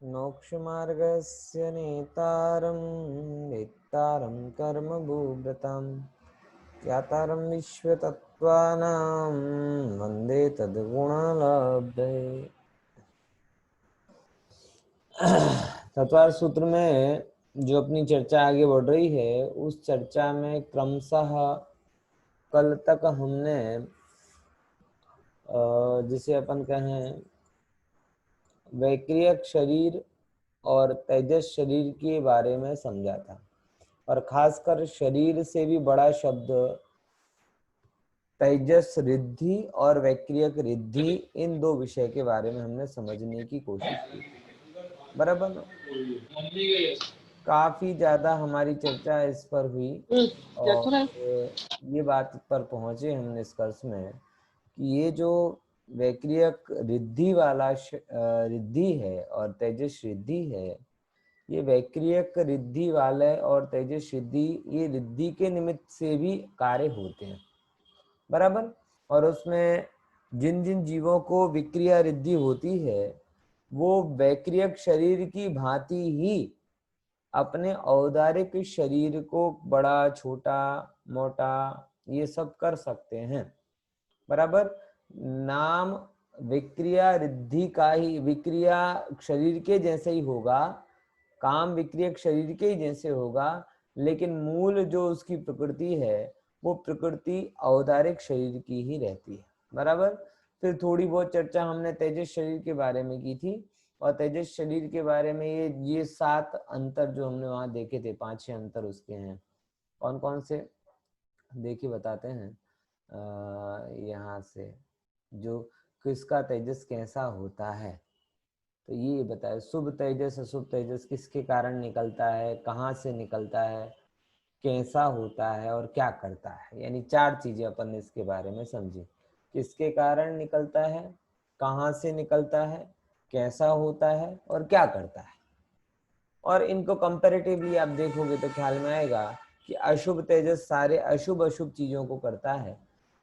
मोक्षमार्गस्य नेतारं वेत्तारं कर्मभूभृतां ज्ञातारं विश्वतत्त्वानां वन्दे तद्गुणलब्धये। तत्वार सूत्र में जो अपनी चर्चा आगे बढ़ रही है, उस चर्चा में क्रमशः कल तक हमने जिसे अपन कहें वैक्रियक शरीर और तेजस शरीर के बारे में समझा था, और खासकर शरीर से भी बड़ा शब्द तेजस रिद्धि और वैक्रियक रिद्धि, इन दो विषय के बारे में हमने समझने की कोशिश की। बराबर, काफी ज्यादा हमारी चर्चा इस पर हुई और ये बात पर पहुंचे हम निष्कर्ष में कि ये जो वैक्रियक रिद्धि वाला रिद्धि है और तेजस रिद्धि है, ये वैक्रियक रिद्धि वाले और तेजस रिद्धि, ये रिद्धि के निमित्त से भी कार्य होते हैं। बराबर, और उसमें जिन जिन जीवों को विक्रिया रिद्धि होती है वो वैक्रियक शरीर की भांति ही अपने औदारिक शरीर को बड़ा छोटा मोटा ये सब कर सकते हैं। बराबर, नाम विक्रिया रिद्धि का ही, विक्रिया शरीर के जैसे ही होगा, काम विक्रियक शरीर के ही जैसे होगा, लेकिन मूल जो उसकी प्रकृति है वो प्रकृति औदारिक शरीर की ही रहती है। बराबर, फिर थोड़ी बहुत चर्चा हमने तेजस शरीर के बारे में की थी, और तेजस शरीर के बारे में ये 7 अंतर जो हमने वहां देखे थे, 5-6 अंतर उसके हैं। कौन कौन से देखिए बताते हैं। यहाँ से जो किसका तेजस कैसा होता है, तो ये बताए शुभ तेजस अशुभ तेजस किसके कारण निकलता है, कहाँ से निकलता है, कैसा होता है और क्या करता है। यानी 4 चीजें अपन ने इसके बारे में समझी। किसके कारण निकलता है, कहाँ से निकलता है, कैसा होता है और क्या करता है। और इनको कंपैरेटिवली आप देखोगे तो ख्याल में आएगा कि अशुभ तेजस सारे अशुभ अशुभ चीजों को करता है,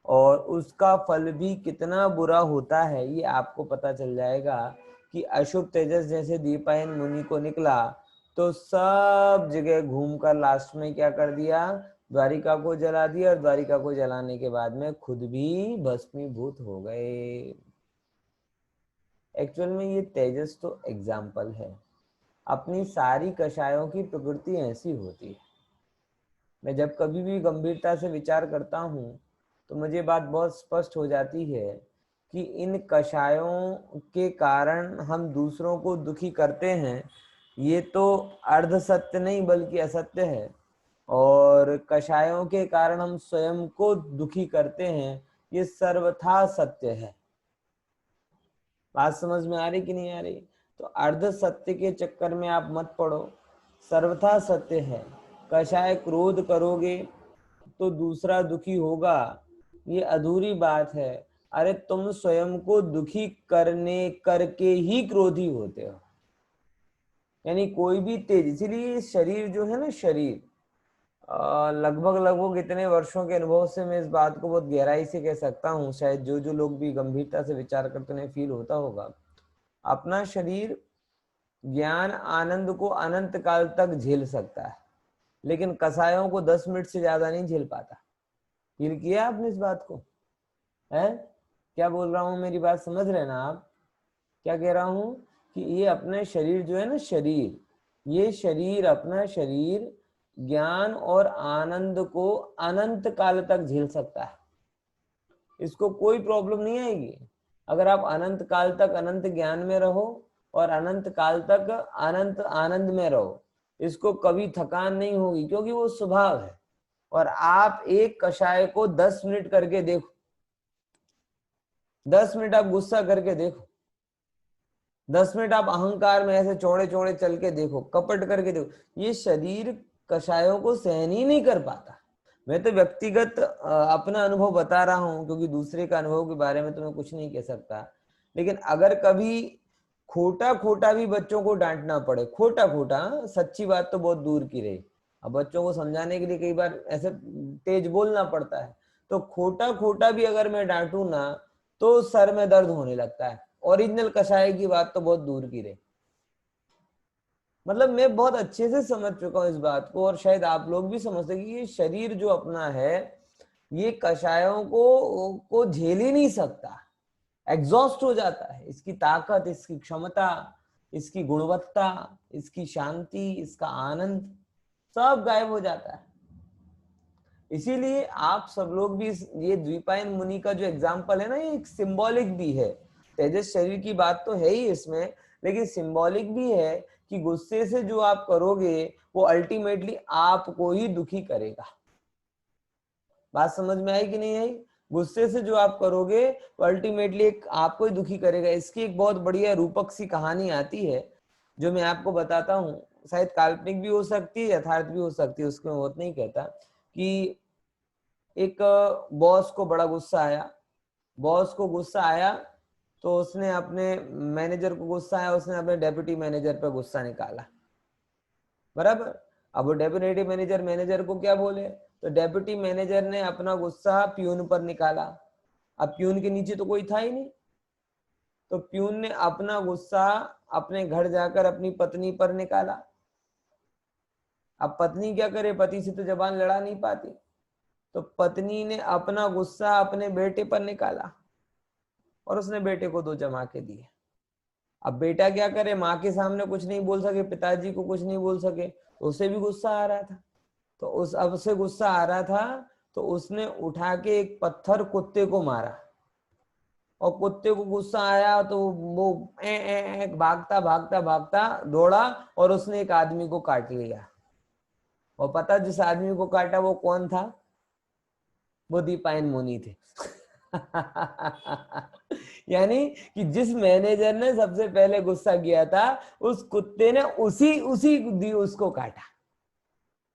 और उसका फल भी कितना बुरा होता है ये आपको पता चल जाएगा कि अशुभ तेजस जैसे दीपायन मुनि को निकला तो सब जगह घूमकर लास्ट में क्या कर दिया, द्वारिका को जला दिया, और द्वारिका को जलाने के बाद में खुद भी भस्मीभूत हो गए। एक्चुअल में ये तेजस तो एग्जाम्पल है, अपनी सारी कषायों की प्रकृति ऐसी होती है। मैं जब कभी भी गंभीरता से विचार करता हूँ तो मुझे बात बहुत स्पष्ट हो जाती है कि इन कषायों के कारण हम दूसरों को दुखी करते हैं, ये तो अर्ध सत्य नहीं बल्कि असत्य है, और कषायों के कारण हम स्वयं को दुखी करते हैं, ये सर्वथा सत्य है। बात समझ में आ रही कि नहीं आ रही? तो अर्ध सत्य के चक्कर में आप मत पड़ो, सर्वथा सत्य है। कषाय क्रोध करोगे तो दूसरा दुखी होगा, ये अधूरी बात है। अरे तुम स्वयं को दुखी करने करके ही क्रोधी होते हो। यानी कोई भी तेज, इसीलिए शरीर जो है ना, शरीर लगभग लगभग इतने वर्षों के अनुभव से मैं इस बात को बहुत गहराई से कह सकता हूँ, शायद जो जो लोग भी गंभीरता से विचार करते उन्हें फील होता होगा। अपना शरीर ज्ञान आनंद को अनंत काल तक झेल सकता है, लेकिन कसायों को 10 मिनट से ज्यादा नहीं झेल पाता। फील किया आपने इस बात को? है क्या बोल रहा हूं, मेरी बात समझ रहे ना आप? क्या कह रहा हूं कि ये अपने शरीर जो है ना, शरीर, ये शरीर, अपना शरीर ज्ञान और आनंद को अनंत काल तक झेल सकता है। इसको कोई प्रॉब्लम नहीं आएगी अगर आप अनंत काल तक अनंत ज्ञान में रहो और अनंत काल तक अनंत आनंद में रहो। इसको कभी थकान नहीं होगी, क्योंकि वो स्वभाव है। और आप एक कषाय को 10 मिनट करके देखो, 10 मिनट आप गुस्सा करके देखो, 10 मिनट आप अहंकार में ऐसे चौड़े चौड़े चल के देखो, कपट करके देखो, ये शरीर कषायों को सहन ही नहीं कर पाता। मैं तो व्यक्तिगत अपना अनुभव बता रहा हूं, क्योंकि दूसरे का अनुभव के बारे में तो मैं कुछ नहीं कह सकता। लेकिन अगर कभी खोटा खोटा भी बच्चों को डांटना पड़े, खोटा खोटा, सच्ची बात तो बहुत दूर की रही, अब बच्चों को समझाने के लिए कई बार ऐसे तेज बोलना पड़ता है, तो खोटा खोटा भी अगर मैं डांटू ना तो सर में दर्द होने लगता है। ओरिजिनल कषाय की बात तो बहुत दूर की रही। मतलब मैं बहुत अच्छे से समझ चुका हूँ इस बात को, और शायद आप लोग भी समझते कि ये शरीर जो अपना है ये कषायों को झेल ही नहीं सकता, एग्जॉस्ट हो जाता है। इसकी ताकत, इसकी क्षमता, इसकी गुणवत्ता, इसकी शांति, इसका आनंद सब गायब हो जाता है। इसीलिए आप सब लोग भी ये द्विपायन मुनि का जो एग्जाम्पल है ना, ये एक सिंबॉलिक भी है। तेजस शरीर की बात तो है ही इसमें, लेकिन सिंबॉलिक भी है कि गुस्से से जो आप करोगे वो अल्टीमेटली आपको ही दुखी करेगा। बात समझ में आई कि नहीं आई? गुस्से से जो आप करोगे वो अल्टीमेटली एक आपको ही दुखी करेगा। इसकी एक बहुत बढ़िया रूपक सी कहानी आती है जो मैं आपको बताता हूँ। शायद काल्पनिक भी हो सकती है, यथार्थ भी हो सकती है, उसको मैं बहुत नहीं कहता। कि एक बॉस को बड़ा गुस्सा आया, बॉस को गुस्सा आया तो उसने अपने मैनेजर को गुस्सा आया, उसने अपने डेप्यूटी मैनेजर पर गुस्सा निकाला, बराबर। अब वो डेप्यूटी मैनेजर को क्या बोले, तो डेप्यूटी मैनेजर ने अपना गुस्सा प्यून पर निकाला। अब प्यून के नीचे तो कोई था ही नहीं, तो प्यून ने अपना गुस्सा अपने घर जाकर अपनी पत्नी पर निकाला। अब पत्नी क्या करे, पति से तो जबान लड़ा नहीं पाती, तो पत्नी ने अपना गुस्सा अपने बेटे पर निकाला और उसने बेटे को 2 जमाके दिए। अब बेटा क्या करे, माँ के सामने कुछ नहीं बोल सके, पिताजी को कुछ नहीं बोल सके, तो उसे भी गुस्सा आ रहा था। तो अब से गुस्सा आ रहा था तो उसने उठा के एक पत्थर कुत्ते को मारा, और कुत्ते को गुस्सा आया तो वो भागता भागता भागता दौड़ा और उसने एक आदमी को काट लिया। और पता जिस आदमी को काटा वो कौन था? वो द्विपायन मुनि थे। यानी कि जिस मैनेजर ने सबसे पहले गुस्सा किया था, उस कुत्ते ने उसी उसको काटा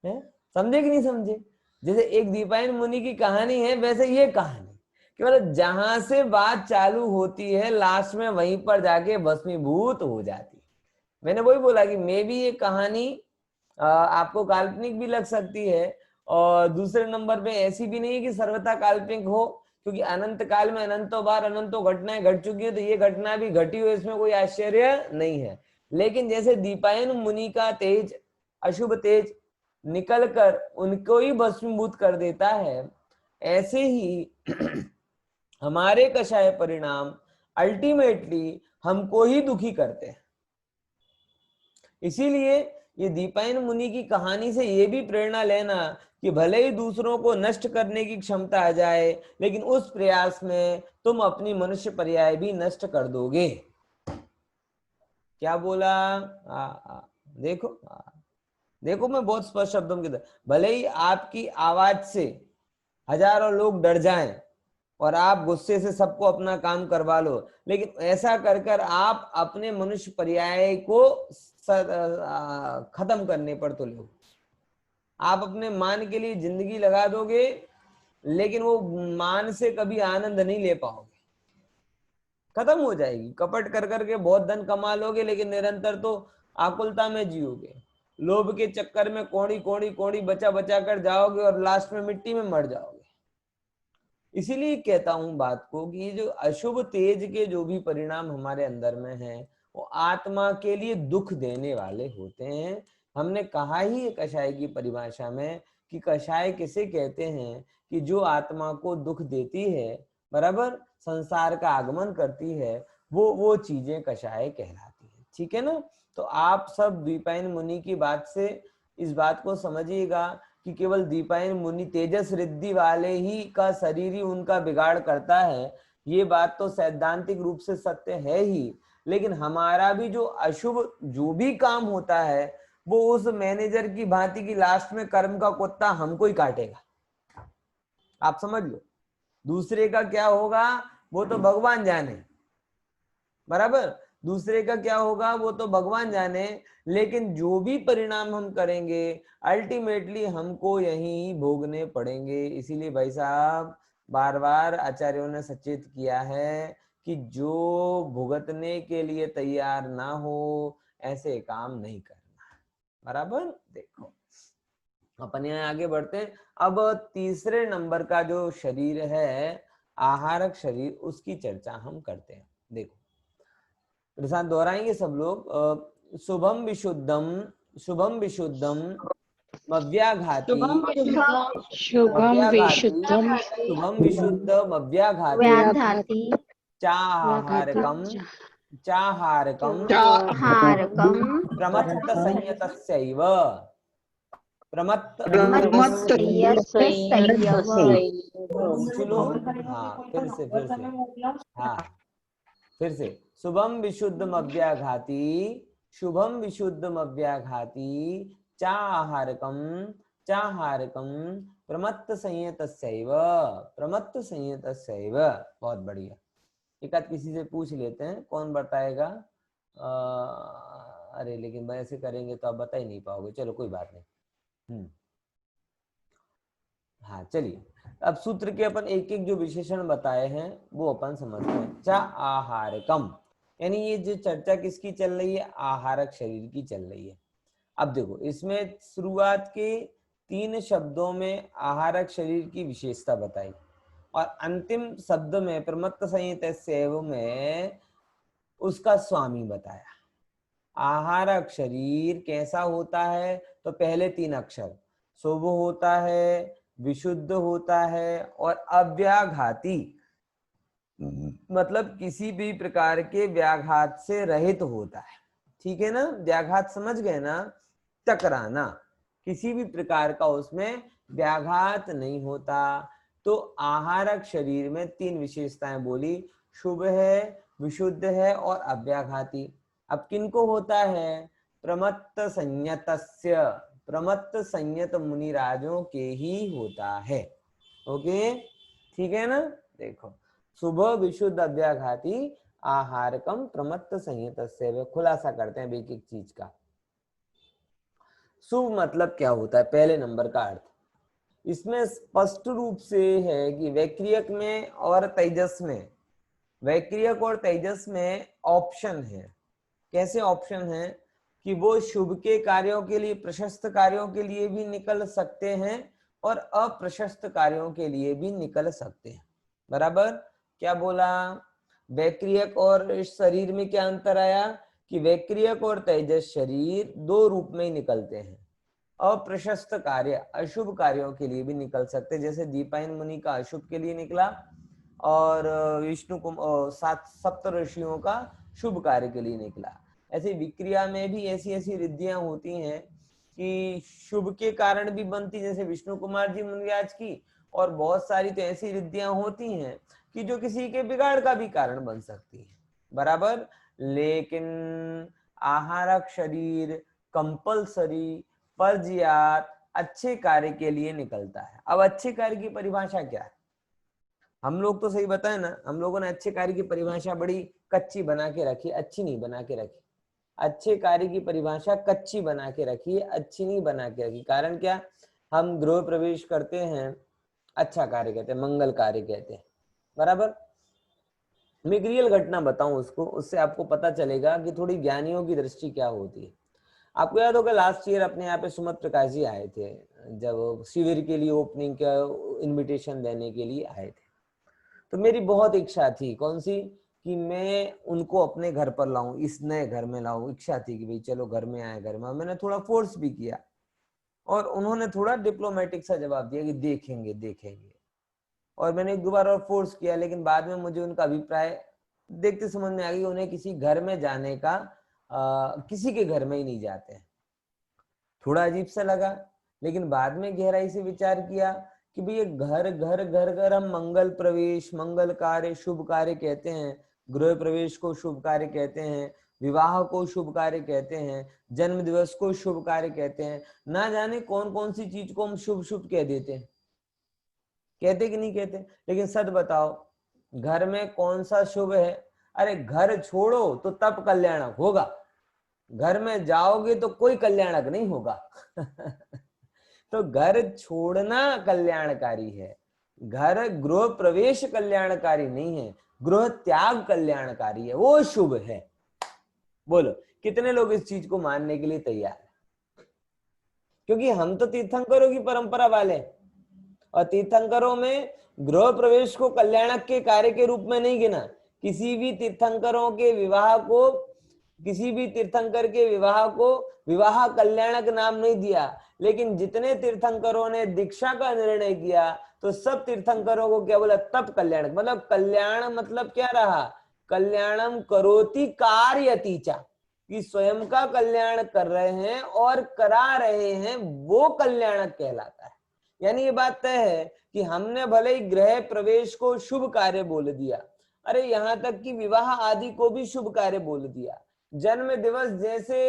है। समझे कि नहीं समझे? जैसे एक द्विपायन मुनि की कहानी है, वैसे ये कहानी कि मतलब जहां से बात चालू होती है लास्ट में वहीं पर जाके भस्मीभूत हो जाती है। मैंने वही बोला कि मे भी ये कहानी आपको काल्पनिक भी लग सकती है, और दूसरे नंबर पे ऐसी भी नहीं है कि सर्वथा काल्पनिक हो, क्योंकि अनंत काल में अनंतों बार अनंतों घटनाएं घट चुकी है, तो ये घटना भी घटी हुई, इसमें कोई आश्चर्य नहीं है। लेकिन जैसे द्विपायन मुनि का तेज, अशुभ तेज निकल कर उनको ही भस्मीभूत कर देता है, ऐसे ही हमारे कषाय परिणाम अल्टीमेटली हमको ही दुखी करते हैं। इसीलिए ये द्विपायन मुनि की कहानी से ये भी प्रेरणा लेना कि भले ही दूसरों को नष्ट करने की क्षमता आ जाए, लेकिन उस प्रयास में तुम अपनी मनुष्य पर्याय भी नष्ट कर दोगे। क्या बोला? देखो देखो, मैं बहुत स्पष्ट शब्दों में कहता, भले ही आपकी आवाज से हजारों लोग डर जाएं और आप गुस्से से सबको अपना काम करवा लो, लेकिन ऐसा कर कर आप अपने मनुष्य पर्याय को खत्म करने पर तुले हो। आप अपने मान के लिए जिंदगी लगा दोगे, लेकिन वो मान से कभी आनंद नहीं ले पाओगे, खत्म हो जाएगी। कपट कर करके बहुत धन कमा लोगे, लेकिन निरंतर तो आकुलता में जियोगे। लोभ के चक्कर में कौड़ी कौड़ी कौड़ी बचा बचा कर जाओगे और लास्ट में मिट्टी में मर जाओगे। इसीलिए कहता हूं बात को कि ये जो अशुभ तेज के जो भी परिणाम हमारे अंदर में हैं, वो आत्मा के लिए दुख देने वाले होते हैं। हमने कहा ही है कषाय की परिभाषा में कि कषाय किसे कहते हैं कि जो आत्मा को दुख देती है, बराबर, संसार का आगमन करती है, वो चीजें कषाय कहलाती है। ठीक है ना? तो आप सब द्विपायन मुनि की बात से इस बात को समझिएगा कि केवल द्विपायन मुनि तेजस रिद्धि वाले ही का शरीर ही उनका बिगाड़ करता है, ये बात तो सैद्धांतिक रूप से सत्य है ही, लेकिन हमारा भी जो अशुभ जो भी काम होता है वो उस मैनेजर की भांति की लास्ट में कर्म का कुत्ता हमको ही काटेगा। आप समझ लो, दूसरे का क्या होगा वो तो भगवान जाने, बराबर, दूसरे का क्या होगा वो तो भगवान जाने, लेकिन जो भी परिणाम हम करेंगे अल्टीमेटली हमको यही भोगने पड़ेंगे। इसीलिए भाई साहब बार बार आचार्यों ने सचेत किया है कि जो भुगतने के लिए तैयार ना हो ऐसे काम नहीं करना, बराबर। देखो अपन यहाँ आगे बढ़ते हैं। अब तीसरे नंबर का जो शरीर है आहारक शरीर, उसकी चर्चा हम करते हैं। देखो दोहराएंगे सब लोग। शुभम विशुद्धम मव्याघाति शुभम विशुद्धम शुभम विशुद्धम अव्याघाति व्याघाति चाहारकम हारकम प्रमत्त संयतस्यैव सुनो। हाँ फिर से शुभम विशुद्धम अव्याघाति चाहारकम प्रमत्त संयतस्यैव बहुत बढ़िया। एक आध किसी से पूछ लेते हैं, कौन बताएगा? अरे लेकिन वैसे करेंगे तो आप बता ही नहीं पाओगे, चलो कोई बात नहीं। हाँ चलिए, अब सूत्र के अपन एक एक जो विशेषण बताए हैं वो अपन समझते हैं। चा आहारकम, यानी ये जो चर्चा किसकी चल रही है? आहारक शरीर की चल रही है। अब देखो, इसमें शुरुआत के 3 शब्दों में आहारक शरीर की विशेषता बताई और अंतिम शब्द में प्रमत्त संयतस्यैव में उसका स्वामी बताया। आहारक शरीर कैसा होता है? तो पहले 3 अक्षर शुभ होता है, विशुद्ध होता है और अव्याघाती, मतलब किसी भी प्रकार के व्याघात से रहित होता है। ठीक है ना? व्याघात समझ गए ना? टकराना, किसी भी प्रकार का उसमें व्याघात नहीं होता। तो आहारक शरीर में 3 विशेषताएं बोली, शुभ है, विशुद्ध है और अव्याघाती। अब किनको होता है? प्रमत्त संयतस्य, प्रमत्त संयत मुनिराजों के ही होता है। ओके, ठीक है ना? देखो, शुभ विशुद्ध अव्याघाती आहारकम प्रमत्त संयतस्य। खुलासा करते हैं एक एक चीज का। शुभ मतलब क्या होता है? पहले नंबर का अर्थ इसमें स्पष्ट रूप से है कि वैक्रियक में और तेजस में, वैक्रियक और तेजस में ऑप्शन है। कैसे ऑप्शन है? कि वो शुभ के कार्यों के लिए, प्रशस्त कार्यों के लिए भी निकल सकते हैं और अप्रशस्त कार्यों के लिए भी निकल सकते हैं। बराबर? क्या बोला? वैक्रियक और इस शरीर में क्या अंतर आया? कि वैक्रियक और तेजस शरीर 2 रूप में ही निकलते हैं। अप्रशस्त कार्य, अशुभ कार्यों के लिए भी निकल सकते, जैसे दीपायन मुनि का अशुभ के लिए निकला और विष्णु सप्त ऋषियों का शुभ कार्य के लिए निकला। ऐसे विक्रिया में भी ऐसी ऐसी रिद्धियां होती हैं कि शुभ के कारण भी बनती, जैसे विष्णु कुमार जी मुनिराज की, और बहुत सारी तो ऐसी रिद्धियां होती हैं कि जो किसी के बिगाड़ का भी कारण बन सकती है। बराबर? लेकिन आहारक शरीर कंपल्सरी पर्याप्त अच्छे कार्य के लिए निकलता है। अब अच्छे कार्य की परिभाषा क्या है? हम लोग तो सही बताए ना, हम लोगों ने अच्छे कार्य की परिभाषा बड़ी कच्ची बना के रखी, अच्छी नहीं बना के रखी। अच्छे कार्य की परिभाषा कच्ची बना के रखी है, अच्छी नहीं बना के रखी। कारण क्या? हम गृह प्रवेश करते हैं, अच्छा कार्य कहते हैं, मंगल कार्य कहते हैं। बराबर? मैं एक रियल घटना बताऊं उसको, उससे आपको पता चलेगा कि थोड़ी ज्ञानियों की दृष्टि क्या होती है। आपको याद होगा लास्ट ईयर अपने यहाँ पे सुमत प्रकाश जी आए थे, जब शिविर के लिए ओपनिंग का इनविटेशन देने के लिए आए थे। तो मेरी बहुत इच्छा थी, कौन सी? कि मैं उनको अपने घर पर लाऊं, इस नए घर में लाऊं। इच्छा थी कि भाई चलो घर में आए, घर में। मैंने थोड़ा फोर्स भी किया और उन्होंने थोड़ा डिप्लोमेटिक सा जवाब दिया कि देखेंगे देखेंगे। और मैंने 1-2 बार और फोर्स किया, लेकिन बाद में मुझे उनका अभिप्राय देखते समझ में आ गई, उन्हें किसी घर में जाने का किसी के घर में ही नहीं जाते हैं। थोड़ा अजीब सा लगा, लेकिन बाद में गहराई से विचार किया कि भाई घर घर घर घर हम मंगल प्रवेश, मंगल कार्य, शुभ कार्य कहते हैं। गृह प्रवेश को शुभ कार्य कहते हैं, विवाह को शुभ कार्य कहते हैं, जन्म दिवस को शुभ कार्य कहते हैं। ना जाने कौन कौन सी चीज को हम शुभ शुभ कह देते हैं, कहते कि नहीं कहते? लेकिन सच बताओ, घर में कौन सा शुभ है? अरे घर छोड़ो तो तब कल्याणक होगा, घर में जाओगे तो कोई कल्याणक नहीं होगा। तो घर छोड़ना कल्याणकारी है, घर गृह प्रवेश कल्याणकारी नहीं है, गृह त्याग कल्याणकारी है, वो शुभ है। बोलो कितने लोग इस चीज को मानने के लिए तैयार है? क्योंकि हम तो तीर्थंकरों की परंपरा वाले, और तीर्थंकरों में गृह प्रवेश को कल्याणक के कार्य के रूप में नहीं गिना। किसी भी तीर्थंकरों के विवाह को किसी भी तीर्थंकर के विवाह को विवाह कल्याणक नाम नहीं दिया, लेकिन जितने तीर्थंकरों ने दीक्षा का निर्णय किया तो सब तीर्थंकरों को क्या बोला, तप कल्याणक। मतलब कल्याण मतलब क्या रहा, कल्याणम करोति कार्यति च, कि स्वयं का कल्याण कर रहे हैं और करा रहे हैं, वो कल्याणक कहलाता है। यानी ये बात तय है कि हमने भले ही गृह प्रवेश को शुभ कार्य बोल दिया, अरे यहां तक कि विवाह आदि को भी शुभ कार्य बोल दिया, जन्म दिवस जैसे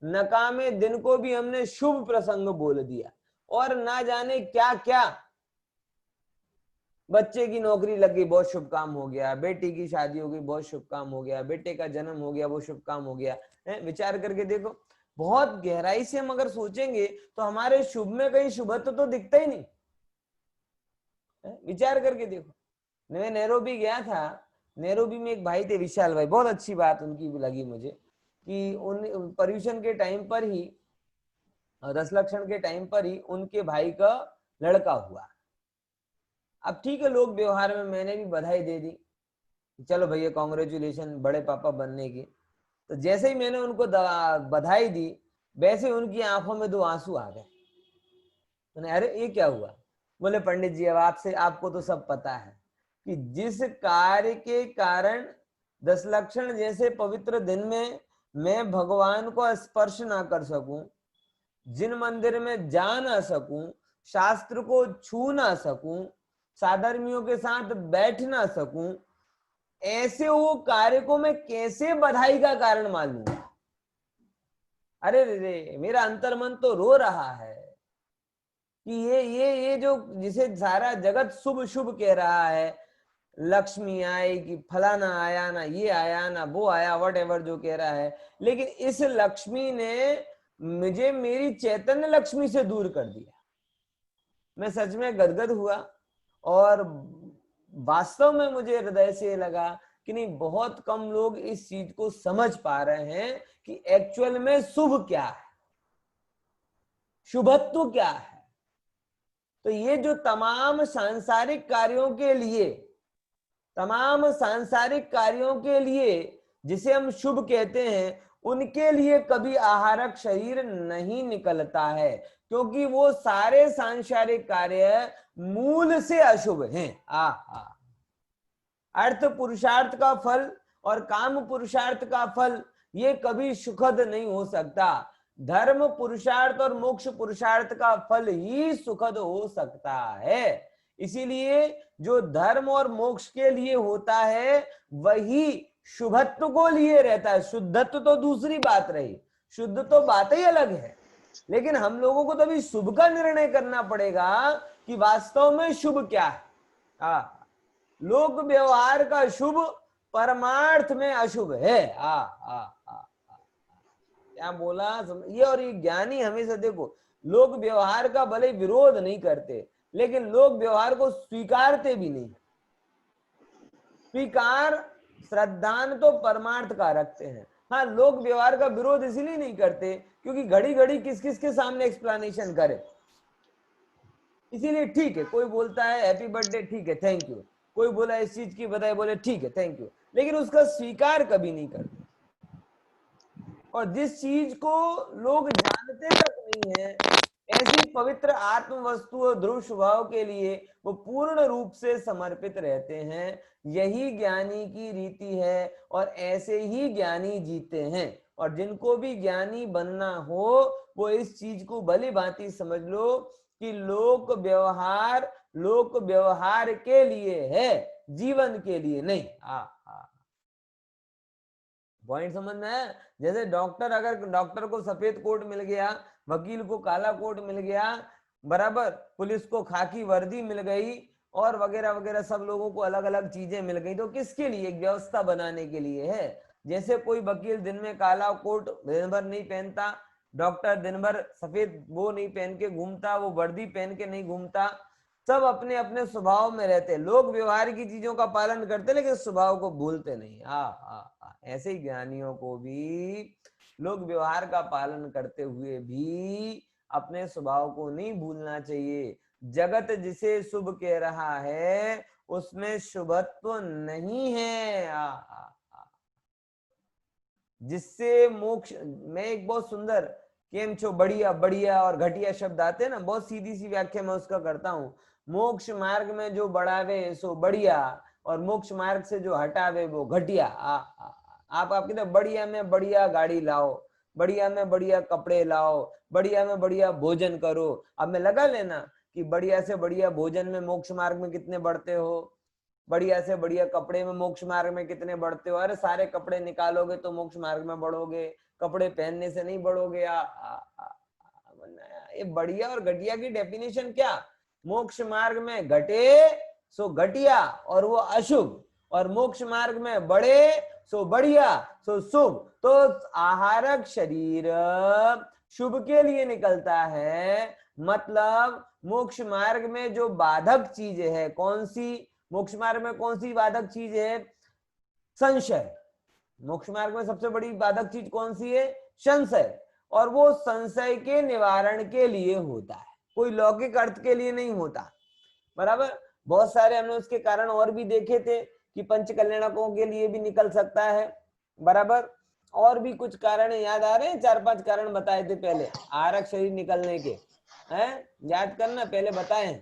नकामे दिन को भी हमने शुभ प्रसंग बोल दिया, और ना जाने क्या क्या, बच्चे की नौकरी लग गई बहुत शुभ काम हो गया, बेटी की शादी हो गई बहुत शुभ काम हो गया, बेटे का जन्म हो गया वो शुभ काम हो गया है। विचार करके देखो, बहुत गहराई से हम अगर सोचेंगे तो हमारे शुभ में कहीं शुभत्व तो दिखता ही नहीं है? विचार करके देखो। मैं नैरोबी गया था, नैरोबी में एक भाई थे विशाल भाई, बहुत अच्छी बात उनकी भी लगी मुझे कि उन पर्यूषण के टाइम पर ही, दशलक्षण के टाइम पर ही उनके भाई का लड़का हुआ। अब ठीक है, लोग व्यवहार में, मैंने भी बधाई दे दी, चलो भैया कॉन्ग्रेचुलेशन बड़े पापा बनने की। तो जैसे ही मैंने उनको बधाई दी, वैसे उनकी आंखों में 2 आंसू आ गए। मैंने अरे ये क्या हुआ? बोले पंडित जी अब आपसे, आपको तो सब पता है कि जिस कार्य के कारण दशलक्षण जैसे पवित्र दिन में मैं भगवान को स्पर्श ना कर सकूं, जिन मंदिर में जा ना सकूं, शास्त्र को छू ना सकूं, साधर्मियों के साथ बैठ ना सकूं, ऐसे वो कार्य को मैं कैसे बधाई का कारण मानूंगा? अरे रे, मेरा अंतर्मन तो रो रहा है कि ये जो, जिसे सारा जगत शुभ शुभ कह रहा है, लक्ष्मी आएगी, फलाना आया ना, ये आया ना, वो आया, वट एवर जो कह रहा है, लेकिन इस लक्ष्मी ने मुझे मेरी चैतन्य लक्ष्मी से दूर कर दिया। मैं सच में गदगद हुआ, और वास्तव में मुझे हृदय से लगा कि नहीं, बहुत कम लोग इस चीज को समझ पा रहे हैं कि एक्चुअल में शुभ क्या है, शुभत्व क्या है। तो ये जो तमाम सांसारिक कार्यों के लिए, तमाम सांसारिक कार्यों के लिए जिसे हम शुभ कहते हैं, उनके लिए कभी आहारक शरीर नहीं निकलता है, क्योंकि वो सारे सांसारिक कार्य मूल से अशुभ हैं। अर्थ पुरुषार्थ का फल और काम पुरुषार्थ का फल ये कभी सुखद नहीं हो सकता। धर्म पुरुषार्थ और मोक्ष पुरुषार्थ का फल ही सुखद हो सकता है। इसीलिए जो धर्म और मोक्ष के लिए होता है वही शुभत्व को लिए रहता है। शुद्धत्व तो दूसरी बात रही, शुद्ध तो बात ही अलग है, लेकिन हम लोगों को तो अभी शुभ का निर्णय करना पड़ेगा कि वास्तव में शुभ क्या है। लोक व्यवहार का शुभ परमार्थ में अशुभ है। क्या बोला ये? और ये ज्ञानी हमेशा देखो, लोग व्यवहार का भले विरोध नहीं करते, लेकिन लोग व्यवहार को स्वीकारते भी नहीं। स्वीकार श्रद्धान तो परमार्थ का रखते हैं। हाँ, लोग व्यवहार का विरोध इसलिए नहीं करते क्योंकि घड़ी घड़ी किस किस के सामने एक्सप्लेनेशन करे, इसीलिए ठीक है, कोई बोलता है हैप्पी बर्थडे, ठीक है थैंक यू, कोई बोला इस चीज की बधाई, बोले ठीक है थैंक यू, लेकिन उसका स्वीकार कभी नहीं करते। और जिस चीज को लोग जानते तक नहीं है, ऐसी पवित्र आत्म वस्तु और ध्रुव स्वभाव के लिए वो पूर्ण रूप से समर्पित रहते हैं। यही ज्ञानी की रीति है, और ऐसे ही ज्ञानी जीते हैं। और जिनको भी ज्ञानी बनना हो वो इस चीज को भली भांति समझ लो कि लोक व्यवहार के लिए है, जीवन के लिए नहीं। पॉइंट समझ में है? जैसे डॉक्टर, अगर डॉक्टर को सफेद कोट मिल गया, वकील को काला कोट मिल गया, बराबर, पुलिस को खाकी वर्दी मिल गई, और वगैरह वगैरह सब लोगों को अलग अलग चीजें मिल गई, तो किसके लिए? एक व्यवस्था बनाने के लिए है। जैसे कोई वकील दिन में काला कोट दिन भर नहीं पहनता, डॉक्टर दिन भर सफेद वो नहीं पहन के घूमता, वो वर्दी पहन के नहीं घूमता, सब अपने अपने स्वभाव में रहते। लोग व्यवहार की चीजों का पालन करते लेकिन स्वभाव को भूलते नहीं। ऐसे ही ज्ञानियों को भी लोग व्यवहार का पालन करते हुए भी अपने स्वभाव को नहीं भूलना चाहिए। जगत जिसे शुभ कह रहा है उसमें शुभत्व नहीं है। जिससे मोक्ष में एक बहुत सुंदर केम छो बढ़िया बढ़िया और घटिया शब्द आते हैं ना, बहुत सीधी सी व्याख्या मैं उसका करता हूँ। मोक्ष मार्ग में जो बढ़ावे सो बढ़िया और मोक्ष मार्ग से जो हटावे वो घटिया। आप कहते बढ़िया में बढ़िया गाड़ी लाओ, बढ़िया में बढ़िया कपड़े लाओ, बढ़िया में बढ़िया भोजन करो। अब मैं लगा लेना कि बढ़िया से बढ़िया भोजन में मोक्ष मार्ग में कितने बढ़ते हो, बढ़िया से बढ़िया कपड़े में मोक्ष मार्ग में कितने बढ़ते हो। अरे सारे कपड़े निकालोगे तो मोक्ष मार्ग में बढ़ोगे, कपड़े पहनने से नहीं बढ़ोगे। ये बढ़िया और घटिया की डेफिनेशन क्या? मोक्ष मार्ग में घटे सो घटिया और वो अशुभ, और मोक्ष मार्ग में बढ़े सो बढ़िया सो शुभ। तो आहारक शरीर शुभ के लिए निकलता है, मतलब मोक्ष मार्ग में जो बाधक चीज है, कौन सी मोक्ष मार्ग में कौन सी बाधक चीज है? संशय। मोक्ष मार्ग में सबसे बड़ी बाधक चीज कौन सी है? संशय। और वो संशय के निवारण के लिए होता है, कोई लौकिक अर्थ के लिए नहीं होता। बराबर। बहुत सारे हमने उसके कारण और भी देखे थे कि पंच कल्याणकों के लिए भी निकल सकता है। बराबर। और भी कुछ कारण याद आ रहे हैं? 4-5 कारण बताए थे पहले आहारक शरीर निकलने के, हैं? याद करना, पहले बताए।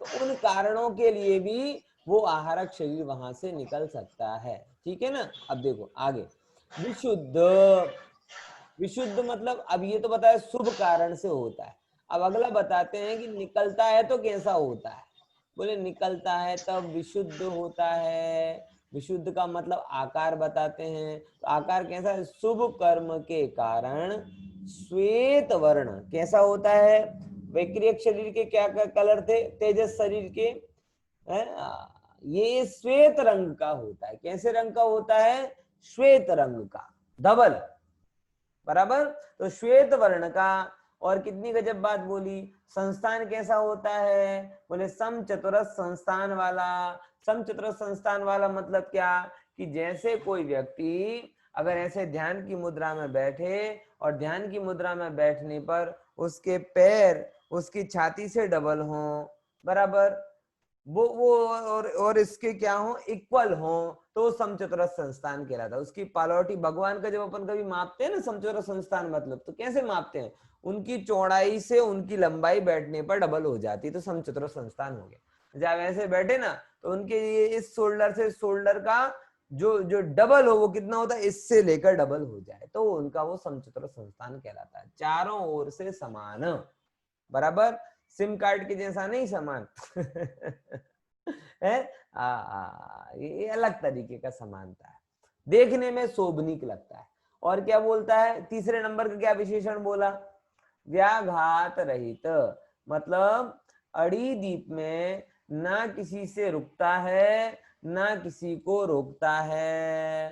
तो उन कारणों के लिए भी वो आहारक शरीर वहां से निकल सकता है। ठीक है ना? अब देखो आगे, विशुद्ध। विशुद्ध मतलब अब ये तो बताया शुभ कारण से होता है। अब अगला बताते हैं कि निकलता है तो कैसा होता है। बोले निकलता है तब विशुद्ध होता है। विशुद्ध का मतलब आकार बताते हैं। तो आकार कैसा है? शुभ कर्म के कारण श्वेत वर्ण कैसा होता है? वैक्रियक शरीर के क्या कलर थे? तेजस शरीर के ये श्वेत रंग का होता है। कैसे रंग का होता है? श्वेत रंग का, धवल। बराबर। तो श्वेत वर्ण का। और कितनी गजब बात बोली, संस्थान कैसा होता है? बोले समचतुरस्र संस्थान वाला। समचतुरस्र संस्थान वाला मतलब क्या? कि जैसे कोई व्यक्ति अगर ऐसे ध्यान की मुद्रा में बैठे और ध्यान की मुद्रा में बैठने पर उसके पैर उसकी छाती से डबल हो, बराबर, वो और इसके क्या हो? इक्वल हो, तो समचतुरस्र संस्थान कहलाता है। उसकी पालौटी भगवान का जब अपन कभी मापते हैं ना समचतुरस्र संस्थान मतलब, तो कैसे मापते हैं? उनकी चौड़ाई से उनकी लंबाई बैठने पर डबल हो जाती, तो समचतुरस्र संस्थान हो गया। जब ऐसे बैठे ना तो उनके ये इस शोल्डर से शोल्डर का जो जो डबल हो वो कितना होता है? इससे लेकर डबल हो जाए तो उनका वो समचतुरस्र संस्थान कहलाता है। चारों ओर से समान, बराबर, सिम कार्ड के जैसा नहीं समान है। ये अलग तरीके का समानता है, देखने में शोभनीक लगता है। और क्या बोलता है? तीसरे नंबर का क्या विशेषण बोला? व्याघात रहित, मतलब अड़ी दीप में ना किसी से रुकता है ना किसी को रोकता है।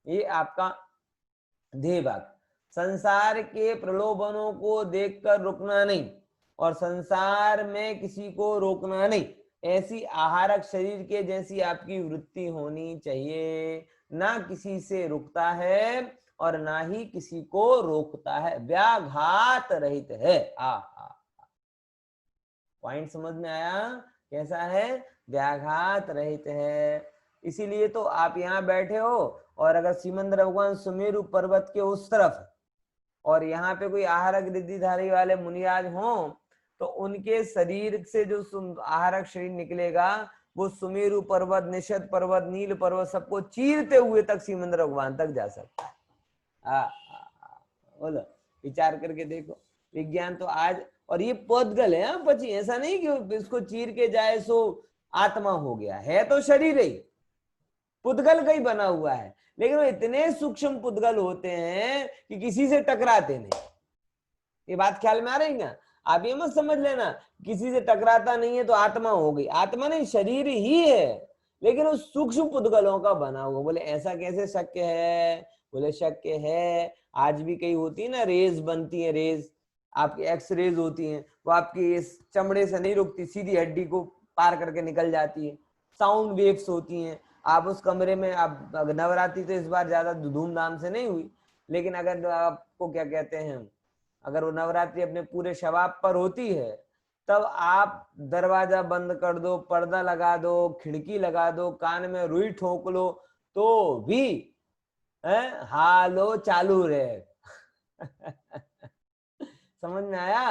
ये आपका ध्येय भाग। संसार के प्रलोभनों को देखकर रुकना नहीं और संसार में किसी को रोकना नहीं, ऐसी आहारक शरीर के जैसी आपकी वृत्ति होनी चाहिए। ना किसी से रुकता है और ना ही किसी को रोकता है, व्याघात रहित है। पॉइंट समझ में आया? कैसा है? व्याघात रहित है। इसीलिए तो आप यहाँ बैठे हो और अगर सिमंदर भगवान सुमेरु पर्वत के उस तरफ और यहाँ पे कोई आहारक रिद्धिधारी वाले मुनिराज हों तो उनके शरीर से जो आहारक शरीर निकलेगा वो सुमेरु पर्वत, निषद पर्वत, नील पर्वत सबको चीरते हुए तक सिमंदर भगवान तक जा सकता है। बोलो, विचार करके देखो। विज्ञान तो आज, और ये पौधगल है पची, ऐसा नहीं कि इसको चीर के जाए सो आत्मा हो गया है, तो शरीर ही पुद्गल का ही बना हुआ है, लेकिन वो इतने सूक्ष्म पुद्गल होते हैं कि किसी से टकराते नहीं। ये बात ख्याल में आ रही ना? आप ये मत समझ लेना किसी से टकराता नहीं है तो आत्मा हो गई, आत्मा नहीं, शरीर ही है, लेकिन वो सूक्ष्म पुद्गलों का बना हुआ। बोले ऐसा कैसे शक्य है? बोले शक्य है, आज भी कई होती है ना रेज बनती है, रेज आपकी एक्स रेज होती हैं, वो आपकी इस चमड़े से नहीं रुकती, सीधी हड्डी को पार करके निकल जाती है। साउंड वेव्स होती हैं। आप उस कमरे में, आप नवरात्रि तो इस बार ज्यादा धूमधाम से नहीं हुई, लेकिन अगर आपको क्या कहते हैं, अगर वो नवरात्रि अपने पूरे शबाब पर होती है तब आप दरवाजा बंद कर दो, पर्दा लगा दो, खिड़की लगा दो, कान में रुई ठोक लो, तो भी हालो चालू रहे। समझ में आया?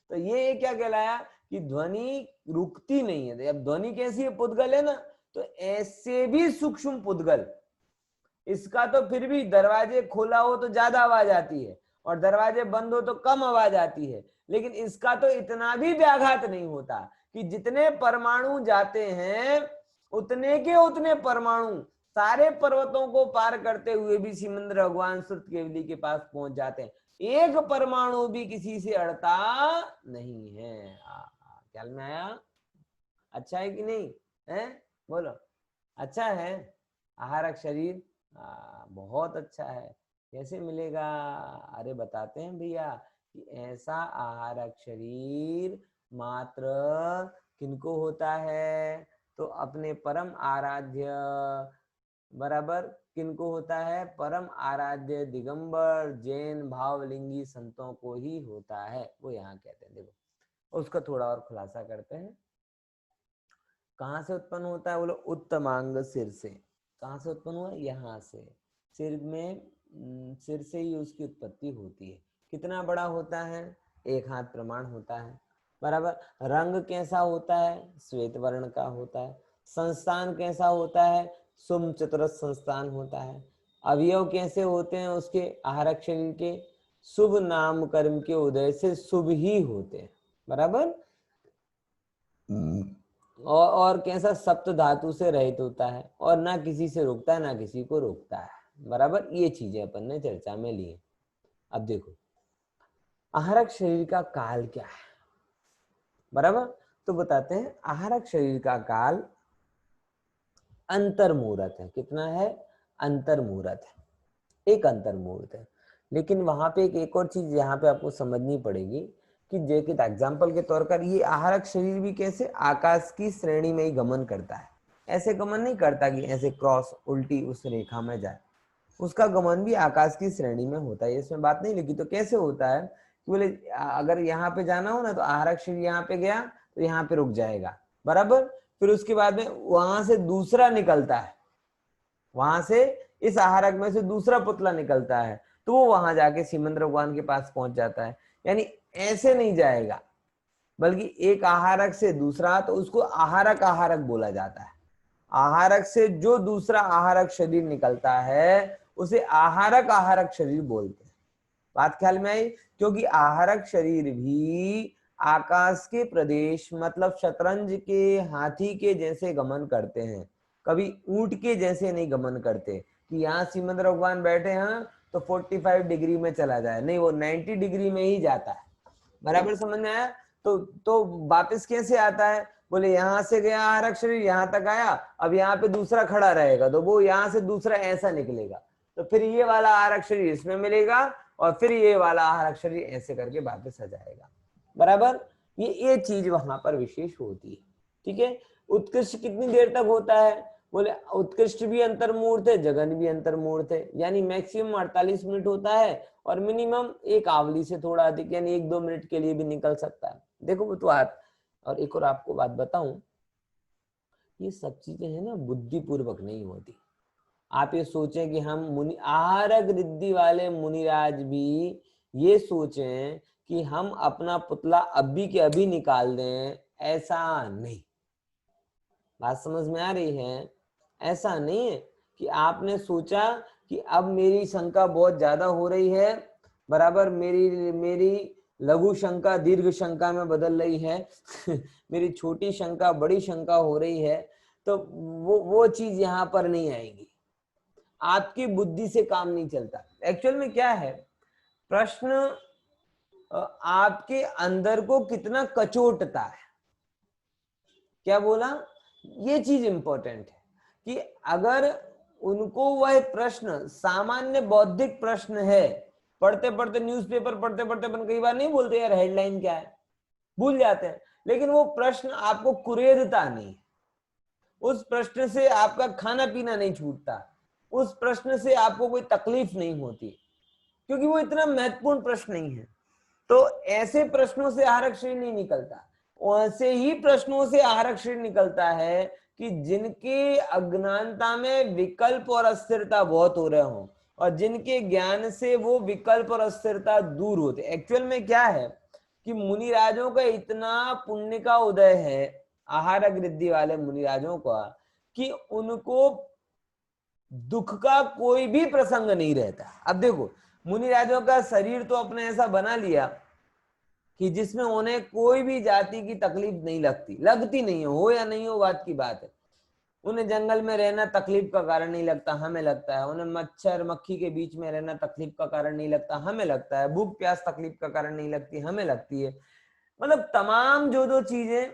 तो ये क्या कहलाया कि ध्वनि रुकती नहीं है। अब ध्वनि कैसी है, पुद्गल है ना, तो ऐसे भी सूक्ष्म पुद्गल, इसका तो फिर भी दरवाजे खोला हो तो ज्यादा आवाज आती है और दरवाजे बंद हो तो कम आवाज आती है, लेकिन इसका तो इतना भी व्याघात नहीं होता कि जितने परमाणु जाते हैं उतने के उतने परमाणु सारे पर्वतों को पार करते हुए भी सिमंद्र भगवान श्रुत केवली के पास पहुंच जाते हैं। एक परमाणु भी किसी से अड़ता नहीं है। ख्याल में आया? अच्छा है कि नहीं है? बोलो, अच्छा है आहारक शरीर? बहुत अच्छा है। कैसे मिलेगा? अरे बताते हैं भैया कि ऐसा आहारक शरीर मात्र किनको होता है? तो अपने परम आराध्य, बराबर, किनको होता है? परम आराध्य दिगंबर जैन भावलिंगी संतों को ही होता है। वो यहाँ कहते हैं, देखो उसका थोड़ा और खुलासा करते हैं। कहाँ से उत्पन्न होता है? बोलो उत्तमांग सिर से। कहाँ से उत्पन्न हुआ? यहाँ से। सिर में, सिर से ही उसकी उत्पत्ति होती है। कितना बड़ा होता है? 1 हाथ प्रमाण होता है, बराबर। रंग कैसा होता है? श्वेत वर्ण का होता है। संस्थान कैसा होता है? सुम चतुरस्र संस्थान होता है। अवयव कैसे होते हैं उसके? आहारक शरीर के शुभ नाम कर्म के उदय से शुभ ही होते हैं, बराबर। और कैसा? सप्त धातु से रहित होता है और ना किसी से रोकता है ना किसी को रोकता है, बराबर। ये चीजें अपन ने चर्चा में ली है। अब देखो आहारक शरीर का काल क्या है, बराबर। तो बताते हैं आहारक शरीर का काल अंतर्मुहूर्त है। कितना है? अंतर्मुहूर्त है, एक अंतर्मुहूर्त है। लेकिन वहां पे एक और चीज यहाँ पे आपको समझनी पड़ेगी कि जैसे एग्जाम्पल के तौर पर ये आहारक शरीर भी कैसे आकाश की श्रेणी में ही गमन करता है। ऐसे गमन नहीं करता कि ऐसे क्रॉस उल्टी उस रेखा में जाए, उसका गमन भी आकाश की श्रेणी में होता है। इसमें बात नहीं लिखी। तो कैसे होता है कि बोले अगर यहाँ पे जाना हो ना तो आहारक शरीर यहाँ पे गया तो यहाँ पे रुक जाएगा, बराबर। फिर उसके बाद में वहां से दूसरा निकलता है, वहां से इस आहारक में से दूसरा पुतला निकलता है तो वो वहां जाके सिमंद्र भगवान के पास पहुंच जाता है। यानी ऐसे नहीं जाएगा, बल्कि एक आहारक से दूसरा, तो उसको आहारक आहारक बोला जाता है। आहारक से जो दूसरा आहारक शरीर निकलता है उसे आहारक आहारक शरीर बोलते हैं। बात ख्याल में आई? क्योंकि आहारक शरीर भी आकाश के प्रदेश, मतलब शतरंज के हाथी के जैसे गमन करते हैं, कभी ऊंट के जैसे नहीं गमन करते कि यहाँ सिमंद्र भगवान बैठे हैं तो 45 डिग्री में चला जाए, नहीं, वो 90 डिग्री में ही जाता है, बराबर। समझ में आया? तो वापस कैसे आता है? बोले यहाँ से गया आहारक शरीर, यहाँ तक आया, अब यहाँ पे दूसरा खड़ा रहेगा तो वो यहाँ से दूसरा ऐसा निकलेगा, तो फिर ये वाला आहारक शरीर इसमें मिलेगा और फिर ये वाला आहारक शरीर ऐसे करके वापस आ जाएगा, बराबर। ये चीज वहां पर विशेष होती है, ठीक है। उत्कृष्ट कितनी देर तक होता है? बोले उत्कृष्ट भी अंतर्मुहूर्त है, जगन भी अंतर्मुहूर्त है, यानी मैक्सिमम 48 मिनट होता है और मिनिमम एक आवली से थोड़ा अधिक, यानी 1-2 मिनट के लिए भी निकल सकता है। देखो तो और एक और आपको बात बताऊं, ये सब चीजें है ना बुद्धिपूर्वक नहीं होती। आप ये सोचें कि हम मुनि आहारक रिद्धि वाले मुनिराज भी ये सोचें कि हम अपना पुतला अभी के अभी निकाल दें, ऐसा नहीं। बात समझ में आ रही है? ऐसा नहीं है कि आपने सोचा कि अब मेरी शंका बहुत ज्यादा हो रही है, बराबर, मेरी लघु शंका दीर्घ शंका में बदल रही है मेरी छोटी शंका बड़ी शंका हो रही है, तो वो चीज यहाँ पर नहीं आएगी। आपकी बुद्धि से काम नहीं चलता। एक्चुअल में क्या है प्रश्न, आपके अंदर को कितना कचोटता है। क्या बोला? ये चीज इंपॉर्टेंट है कि अगर उनको वह प्रश्न सामान्य बौद्धिक प्रश्न है, पढ़ते पढ़ते न्यूज़पेपर पढ़ते पढ़ते अपन कई बार नहीं बोलते यार हेडलाइन क्या है, भूल जाते हैं, लेकिन वो प्रश्न आपको कुरेदता नहीं, उस प्रश्न से आपका खाना पीना नहीं छूटता, उस प्रश्न से आपको कोई तकलीफ नहीं होती, क्योंकि वो इतना महत्वपूर्ण प्रश्न नहीं है। तो ऐसे प्रश्नों से आहारक शरीर नहीं निकलता, वैसे ही प्रश्नों से आहारक शरीर निकलता है कि जिनकी अज्ञानता में विकल्प और अस्थिरता बहुत हो रहे हों और जिनके ज्ञान से वो विकल्प और अस्थिरता दूर होते। एक्चुअल में क्या है कि मुनिराजों का इतना पुण्य का उदय है, आहार वृद्धि वाले मुनिराजों का, कि उनको दुख का कोई भी प्रसंग नहीं रहता। अब देखो, मुनिराजों का शरीर तो अपने ऐसा बना लिया कि जिसमें उन्हें कोई भी जाति की तकलीफ नहीं लगती नहीं हो या नहीं हो बात की बात है। उन्हें जंगल में रहना तकलीफ का कारण नहीं लगता, हमें लगता है। उन्हें मच्छर मक्खी के बीच में रहना तकलीफ का कारण नहीं लगता, हमें लगता है। भूख प्यास तकलीफ का कारण नहीं लगती, हमें लगती है। मतलब तमाम जो चीजें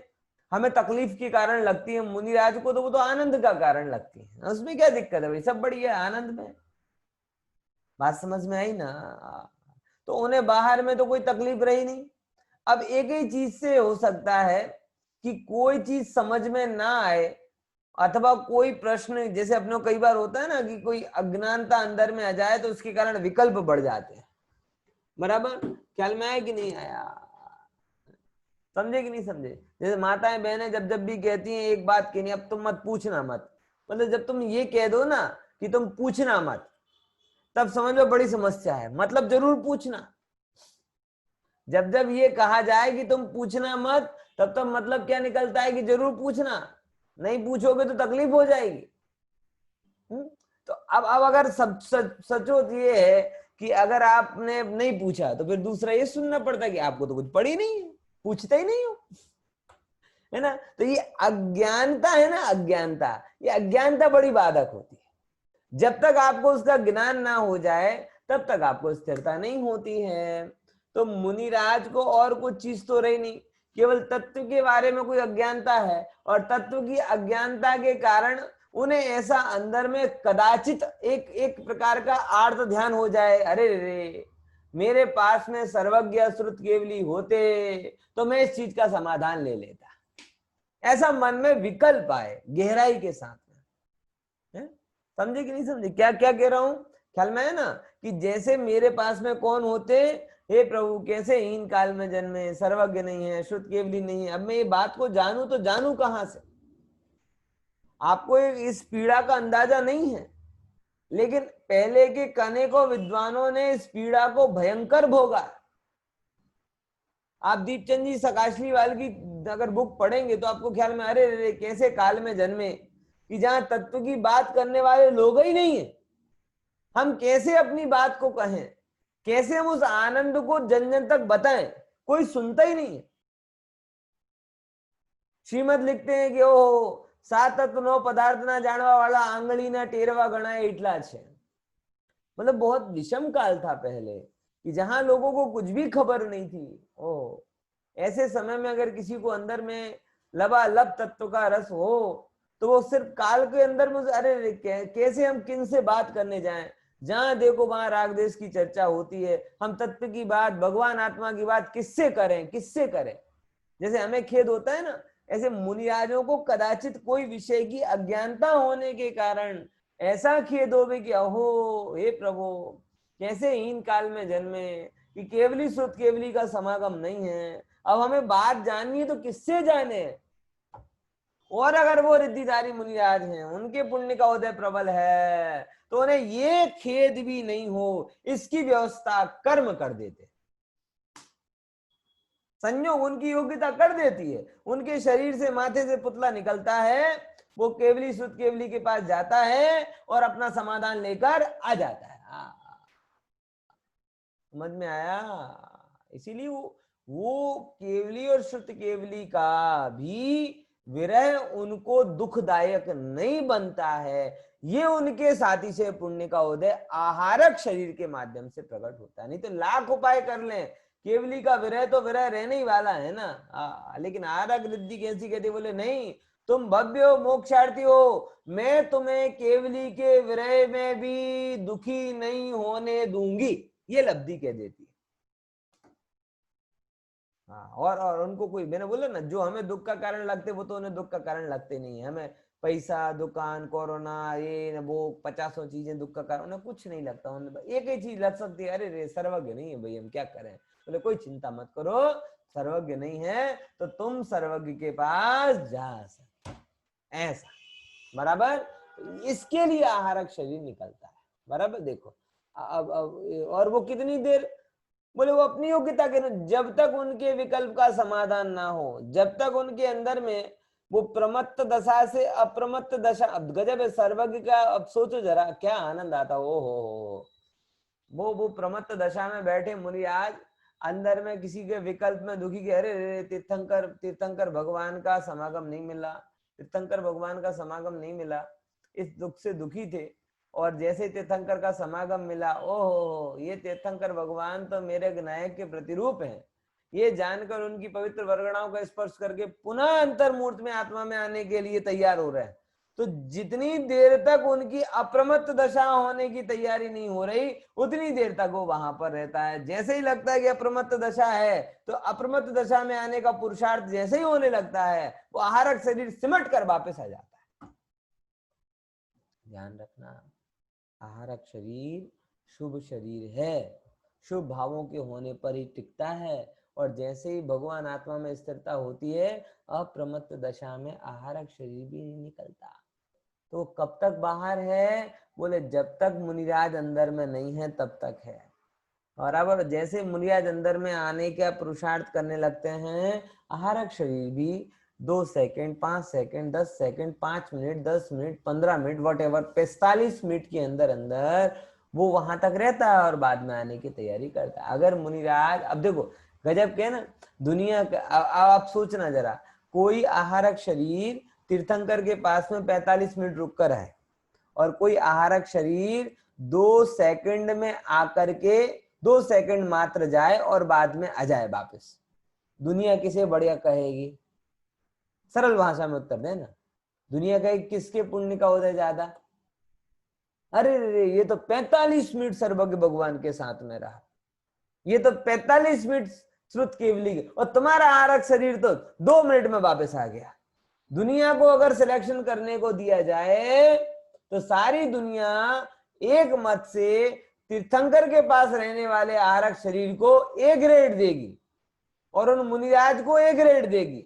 हमें तकलीफ के कारण लगती है, मुनिराज को तो वो तो आनंद का कारण लगती है। उसमें क्या दिक्कत है भाई, सब बढ़िया आनंद में। बात समझ में आई ना? तो उन्हें बाहर में तो कोई तकलीफ रही नहीं। अब एक ही चीज से हो सकता है कि कोई चीज समझ में ना आए, अथवा कोई प्रश्न, जैसे अपने कई बार होता है ना कि कोई अज्ञानता अंदर में आ जाए तो उसके कारण विकल्प बढ़ जाते हैं। बराबर ख्याल में आया कि नहीं आया? समझे कि नहीं समझे? जैसे माताएं बहनें जब जब भी कहती हैं एक बात कहनी, अब तुम मत पूछना मत, मतलब जब तुम ये कह दो ना कि तुम पूछना मत, तब समझ लो बड़ी समस्या है। मतलब जरूर पूछना। जब जब ये कहा जाए कि तुम पूछना मत, तब तब मतलब क्या निकलता है कि जरूर पूछना। नहीं पूछोगे तो तकलीफ हो जाएगी। तो अब अगर सचोट ये है कि अगर आपने नहीं पूछा तो फिर दूसरा ये सुनना पड़ता है कि आपको तो कुछ पड़ी नहीं है, पूछते ही नहीं हो, है ना? तो ये अज्ञानता है ना, अज्ञानता, ये अज्ञानता बड़ी बाधक होती है। जब तक आपको उसका ज्ञान ना हो जाए तब तक आपको स्थिरता नहीं होती है। तो मुनिराज को और कुछ चीज तो रही नहीं, केवल तत्व के बारे में कोई अज्ञानता है, और तत्व की अज्ञानता के कारण उन्हें ऐसा अंदर में कदाचित एक एक प्रकार का आर्त ध्यान हो जाए, अरे रे मेरे पास में सर्वज्ञ श्रुत केवली होते तो मैं इस चीज का समाधान ले लेता। ऐसा मन में विकल्प आए गहराई के साथ में। समझे कि नहीं समझे क्या क्या कह रहा हूं? ख्याल में है ना? कि जैसे मेरे पास में कौन होते, हे प्रभु कैसे हीन काल में जन्मे, सर्वज्ञ नहीं है, शुद्ध केवली नहीं है। अब मैं ये बात को जानूं तो जानूं कहां से? आपको इस पीड़ा का अंदाजा नहीं है, लेकिन पहले के कनेकों विद्वानों ने इस पीड़ा को भयंकर भोगा। आप दीपचंद जी सकाशली वाल की अगर बुक पढ़ेंगे तो आपको ख्याल में, अरे रे कैसे काल में जन्मे कि जहां तत्व की बात करने वाले लोग ही नहीं है। हम कैसे अपनी बात को कहें, कैसे हम उस आनंद को जन जन तक बताएं? कोई सुनता ही नहीं है। श्रीमद लिखते हैं कि ओ 7 तत्व 9 पदार्थ ना जानवा वाला आंगली ना टेरवा गणाए इटला छे। मतलब बहुत विषम काल था पहले कि जहां लोगों को कुछ भी खबर नहीं थी। ओ ऐसे समय में अगर किसी को अंदर में लबालब तत्व का रस हो तो वो सिर्फ काल के अंदर मुझे, अरे कैसे हम किन से बात करने जाएं? जहां देखो वहां राग देश की चर्चा होती है। हम तत्व की बात, भगवान आत्मा की बात किससे करें, किससे करें? जैसे हमें खेद होता है ना, ऐसे मुनिराजों को कदाचित कोई विषय की अज्ञानता होने के कारण ऐसा खेद होवे कि अहो हे प्रभु कैसे हीन काल में जन्मे, कि केवली श्रुत केवली का समागम नहीं है। अब हमें बात जाननी है तो किससे जाने? और अगर वो रिद्धिधारी मुनिराज हैं, उनके पुण्य का उदय प्रबल है, तो उन्हें ये खेद भी नहीं हो, इसकी व्यवस्था कर्म कर देते। संयोग उनकी योग्यता कर देती है। उनके शरीर से, माथे से पुतला निकलता है, वो केवली शुद्ध केवली के पास जाता है और अपना समाधान लेकर आ जाता है। समझ में आया? इसीलिए वो केवली और शुद्ध केवली का भी विरह उनको दुखदायक नहीं बनता है। ये उनके साथी से पुण्य का उदय आहारक शरीर के माध्यम से प्रकट होता है। नहीं तो लाख उपाय कर लें, केवली का विरह तो विरह रहने ही वाला है ना। लेकिन आहारक रिद्धि कैसी कहती, बोले नहीं तुम भव्य हो, मोक्षार्थी हो, मैं तुम्हें केवली के विरह में भी दुखी नहीं होने दूंगी, ये लब्धि कह देती है। हाँ, और उनको कोई, मैंने बोला ना, जो हमें दुख का कारण लगते वो तो उन्हें दुख का कारण लगते नहीं है। हमें पैसा, दुकान, कोरोना, ये वो 50 चीजें दुख का कारण, उन्हें कुछ नहीं लगता। उन्हें एक ही चीज लग सकती है, अरे रे सर्वज्ञ नहीं है भाई, हम क्या करें? बोले कोई चिंता मत करो, सर्वज्ञ नहीं है तो तुम सर्वज्ञ के पास जा सकते। ऐसा, बराबर। इसके लिए आहारक शरीर निकलता है, बराबर। देखो अब और वो कितनी देर, बोले वो अपनी योग्यता के, जब तक उनके विकल्प का समाधान ना हो, जब तक उनके अंदर में वो प्रमत्त दशा से अप्रमत्त दशा, गजब है सर्वज्ञ का। अब सोचो जरा क्या आनंद आता। ओ हो, वो प्रमत्त दशा में बैठे मुनि आज अंदर में किसी के विकल्प में दुखी के, अरे तीर्थंकर भगवान का समागम नहीं मिला, तीर्थंकर भगवान का समागम नहीं मिला, इस दुख से दुखी थे। और जैसे तीर्थंकर का समागम मिला, ओहो ये तीर्थंकर भगवान तो मेरे नायक के प्रतिरूप हैं, ये जानकर उनकी पवित्र वर्गणाओं का स्पर्श करके पुनः अंतर्मूर्त में आत्मा में आने के लिए तैयार हो रहे हैं। तो जितनी देर तक उनकी अप्रमत्त दशा होने की तैयारी नहीं हो रही, उतनी देर तक वो वहां पर रहता है। जैसे ही लगता है कि अप्रमत्त दशा है, तो अप्रमत्त दशा में आने का पुरुषार्थ जैसे ही होने लगता है, वो आहारक शरीर सिमट कर वापस आ जाता है। ध्यान रखना, आहारक शरीर शुभ शरीर है, शुभ भावों के होने पर ही टिकता है। और जैसे ही भगवान आत्मा में स्थिरता होती है, अप्रमत्त दशा में आहारक शरीर भी नहीं निकलता। तो कब तक बाहर है, बोले जब तक मुनिराज अंदर में नहीं है तब तक है। और अब जैसे मुनिराज अंदर में आने का पुरुषार्थ करने लगते हैं, आहारक शरीर भी 2 second, 5 second, 10 second, 5 minute, 10 minute, 15 minute, whatever 45 minute के अंदर अंदर वो वहां तक रहता है और बाद में आने की तैयारी करता है। अगर मुनिराज, अब देखो गजब के ना दुनिया का, आप सोचना जरा, कोई आहारक शरीर तीर्थंकर के पास में 45 मिनट रुक कर है, और कोई आहारक शरीर 2 सेकंड में आकर के 2 सेकंड मात्र जाए और बाद में आ जाए वापस, दुनिया किसे बढ़िया कहेगी? सरल भाषा में उत्तर देना, दुनिया कहेगी किसके पुण्य का उदय ज्यादा? अरे रे, ये तो 45 मिनट सर्वज्ञ भगवान के साथ में रहा, ये तो 45 मिनट श्रुत केवली, और तुम्हारा आहारक शरीर तो 2 मिनट में वापस आ गया। दुनिया को अगर सिलेक्शन करने को दिया जाए तो सारी दुनिया एक मत से तीर्थंकर के पास रहने वाले आहारक शरीर को ए ग्रेड देगी और उन मुनिराज को ए ग्रेड देगी,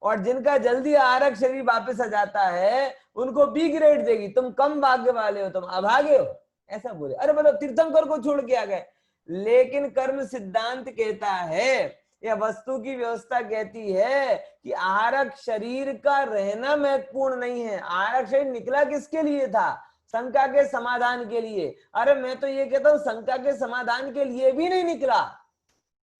और जिनका जल्दी आहारक शरीर वापस आ जाता है उनको बी ग्रेड देगी। तुम कम भाग्य वाले हो, तुम अभागे हो, ऐसा बोले। अरे बोलो तीर्थंकर को छोड़ के आ गए, लेकिन कर्म सिद्धांत कहता है या वस्तु की व्यवस्था कहती है कि आहारक शरीर का रहना महत्वपूर्ण नहीं है। आहारक शरीर निकला किसके लिए था? शंका के समाधान के लिए। अरे मैं तो ये कहता हूं शंका के समाधान के लिए भी नहीं निकला।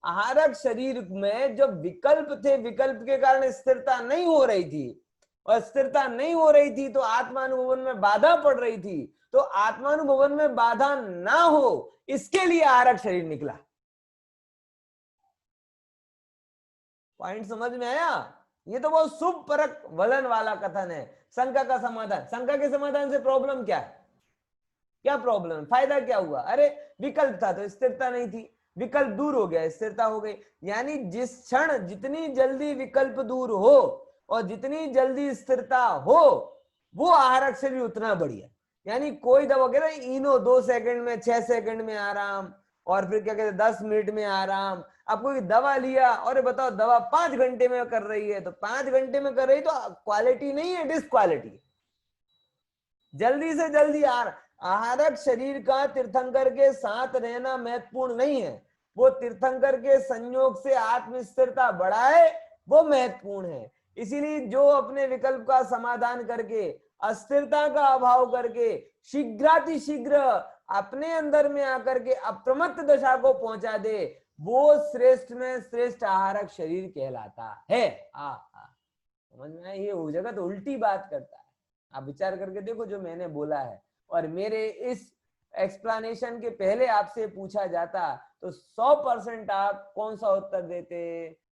आहारक शरीर में जो विकल्प थे, विकल्प के कारण स्थिरता नहीं हो रही थी, और स्थिरता नहीं हो रही थी तो आत्मानुभवन में बाधा पड़ रही थी। तो आत्मानुभवन में बाधा ना हो इसके लिए आहारक शरीर निकला। पॉइंट समझ में आया? ये तो बहुत शुभ परक वलन वाला कथन है। शंका का समाधान, शंका के समाधान से प्रॉब्लम क्या है? क्या प्रॉब्लम, फायदा क्या हुआ? अरे विकल्प था तो स्थिरता नहीं थी, विकल्प दूर हो गया, स्थिरता हो गई। यानी जिस क्षण जितनी जल्दी विकल्प दूर हो और जितनी जल्दी स्थिरता हो, वो आहारक शरीर उतना बढ़िया। यानी कोई दवा कहता है इनो 2 सेकंड में, 6 सेकंड में आराम, और फिर क्या कहते हैं 10 मिनट में आराम। अब कोई दवा लिया और बताओ दवा 5 घंटे में कर रही है, तो 5 घंटे में कर रही तो क्वालिटी नहीं है, डिसक्वालिटी। जल्दी से जल्दी आहारक शरीर का तीर्थंकर के साथ रहना महत्वपूर्ण नहीं है, वो तीर्थंकर के संयोग से आत्मस्थिरता बढ़ाए वो महत्वपूर्ण है। इसीलिए जो अपने विकल्प का समाधान करके, अस्थिरता का अभाव करके शीघ्रातिशीघ्र अपने अंदर में आकर के अप्रमत्त दशा को पहुंचा दे, वो श्रेष्ठ में श्रेष्ठ आहारक शरीर कहलाता है। समझ में? ये जगत उल्टी बात करता है। आप विचार करके देखो जो मैंने बोला है, और मेरे इस एक्सप्लेनेशन के पहले आपसे पूछा जाता तो 100% आप कौन सा उत्तर देते?